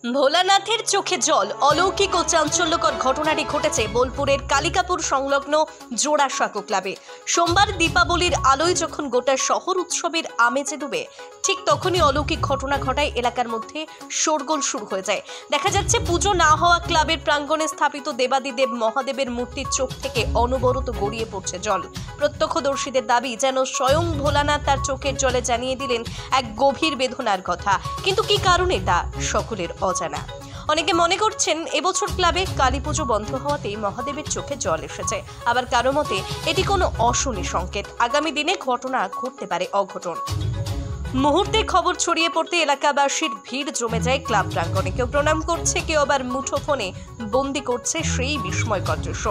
ভোলানাথের চোখে জল, অলৌকিক ও চাঞ্চল্যকর ঘটনাটি ঘটেছে বোলপুরের কালিকাপুর সংলগ্ন জোড়াসাঁকো ক্লাবে। সোমবার দীপাবলির আলোয় যখন গোটা শহর উৎসবের আমেজে ডুবে, ঠিক তখনই অলৌকিক ঘটনা ঘটায় এলাকার মধ্যে শোরগোল শুরু হয়ে যায়। দেখা যাচ্ছে পুজো না হওয়া ক্লাবের প্রাঙ্গণে স্থাপিত দেবাদিদেব মহাদেবের মূর্তির চোখ থেকে অনবরত গড়িয়ে পড়ছে জল। প্রত্যক্ষদর্শীদের দাবি যেন স্বয়ং ভোলানাথ তার চোখের জলে জানিয়ে দিলেন এক গভীর বেদনার কথা, কিন্তু কি কারণে তা সকলের অজানা। অনেকে মনে করছেন এবছর ক্লাবে কালী পুজো বন্ধ হওয়াতেই মহাদেবের চোখে জল এসেছে, আবার কারো মতে এটি কোনো অশনি সংকেত, আগামী দিনে ঘটনা ঘটতে পারে অঘটন। মুহূর্তে খবর ছড়িয়ে পড়তে এলাকাবাসীর ভিড় জমে যায় ক্লাব প্রাঙ্গণে। কেউ প্রণাম করছে, কেউ আবার মুঠোফোনে বন্দি করছে সেই বিস্ময়কর দৃশ্য।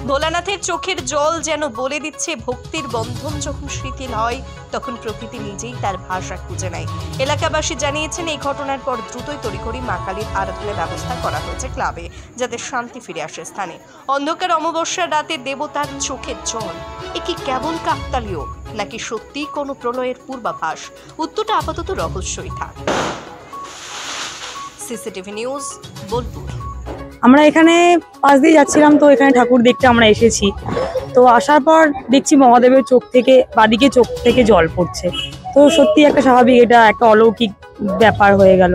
ভোলানাথের চোখের জল যেন বলে দিচ্ছে ভক্তির বন্ধন যখন শিথিল হয়, তখন প্রকৃতি নিজেই তার ভাষা খুঁজে নেয়। এলাকাবাসী জানিয়েছেন এই ঘটনার পর দ্রুতই তড়িঘড়ি মা কালীর আরাধনার ব্যবস্থা করা হয়েছে ক্লাবে, যাতে শান্তি ফিরে আসে স্থানে। অন্ধকার অমাবস্যার রাতে দেবতার চোখের জল, এ কি কেবল কাকতালীয় নাকি সত্যি কোনো প্রলয়ের পূর্বাভাস? উত্তরটা আপাতত রহস্যই থাক। CCTV news, Bolpur. আমরা এখানে পাশ দিয়ে যাচ্ছিলাম, তো এখানে ঠাকুর দেখতে আমরা এসেছি। তো আসার পর দেখছি মহাদেবের চোখ থেকে বাদিকে চোখ থেকে জল পড়ছে। তো সত্যি একটা স্বাভাবিক, এটা একটা অলৌকিক ব্যাপার হয়ে গেল।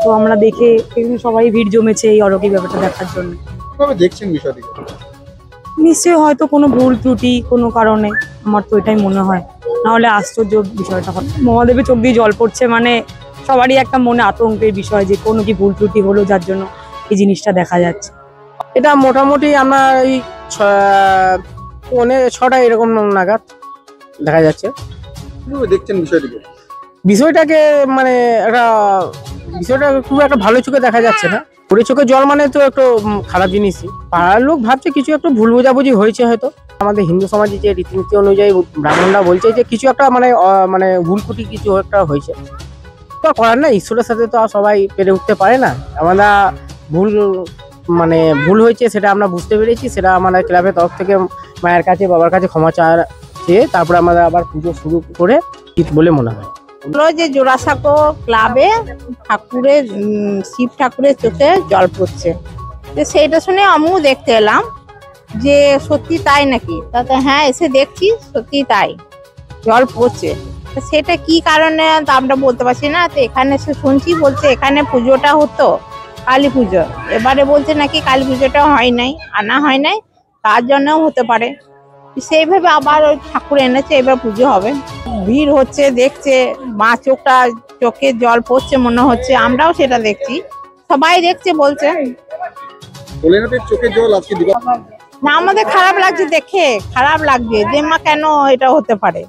তো আমরা দেখে এখানে সবাই ভিড় জমেছে এই অলৌকিক ব্যাপারটা দেখার জন্য। কিভাবে দেখছেন বিষয়টি? নিশ্চয়ই হয়তো কোনো ভুল ত্রুটি কোনো কারণে, আমার তো এটাই মনে হয়, নাহলে আশ্চর্য বিষয়টা হয়। মহাদেবের চোখ দিয়ে জল পড়ছে মানে সবারই একটা মনে আতঙ্কের বিষয় যে কোনো কি ভুল ত্রুটি হলো যার জন্য এই জিনিসটা দেখা যাচ্ছে। এটা মোটামুটি আমরা এই 6টা এরকম নাগাদ দেখা যাচ্ছে। কিভাবে দেখছেন বিষয়টিকে? বিষয়টাকে মানে বিষয়টা খুব একটা ভালো চোখে দেখা যাচ্ছে না। পুরো চোখে জল মানে তো একটু খারাপ জিনিসই। পাড়ার লোক ভাবছে কিছু একটু ভুল বোঝাবুঝি হয়েছে হয়তো। আমাদের হিন্দু সমাজে যে রীতিনীতি অনুযায়ী ব্রাহ্মণরা বলছে যে কিছু একটা মানে ভুল ত্রুটি কিছু একটা হয়েছে। তো করার না, ঈশ্বরের সাথে তো সবাই পেরে উঠতে পারে না। আমরা ভুল হয়েছে সেটা আমরা বুঝতে পেরেছি, সেটা আমাদের ক্লাবের তরফ থেকে মায়ের কাছে বাবার কাছে ক্ষমা চেয়ে তারপরে আমরা আবার পুজো শুরু করে ঠিক বলে মনে হয়। যে জোড়াসাঁকো ক্লাবে ঠাকুরের শিব ঠাকুরের চোখে জল পড়ছে, সেইটা শুনে আমিও দেখতে এলাম যে সত্যি তাই নাকি। তাতে হ্যাঁ, এসে দেখছি সত্যি তাই জল পড়ছে। সেটা কি কারণে তা আমরা বলতে পারছি না। তো এখানে এসে শুনছি বলছে এখানে পুজোটা হতো কালী পুজো, এবারে বলছে নাকি কালী পুজোটা আনা হয় নাই, তার জন্যও হতে পারে। সেইভাবে আবার ওই ঠাকুর এনেছে, এবার পুজো হবে। ভিড় হচ্ছে, দেখছে মা চোখে জল পড়ছে মনে হচ্ছে, আমরাও সেটা দেখছি, সবাই দেখছে বলছে। ভোলানাথের চোখে জল আজকে না, আমাদের খারাপ লাগছে, দেখে খারাপ লাগছে যে মা কেন এটা হতে পারে।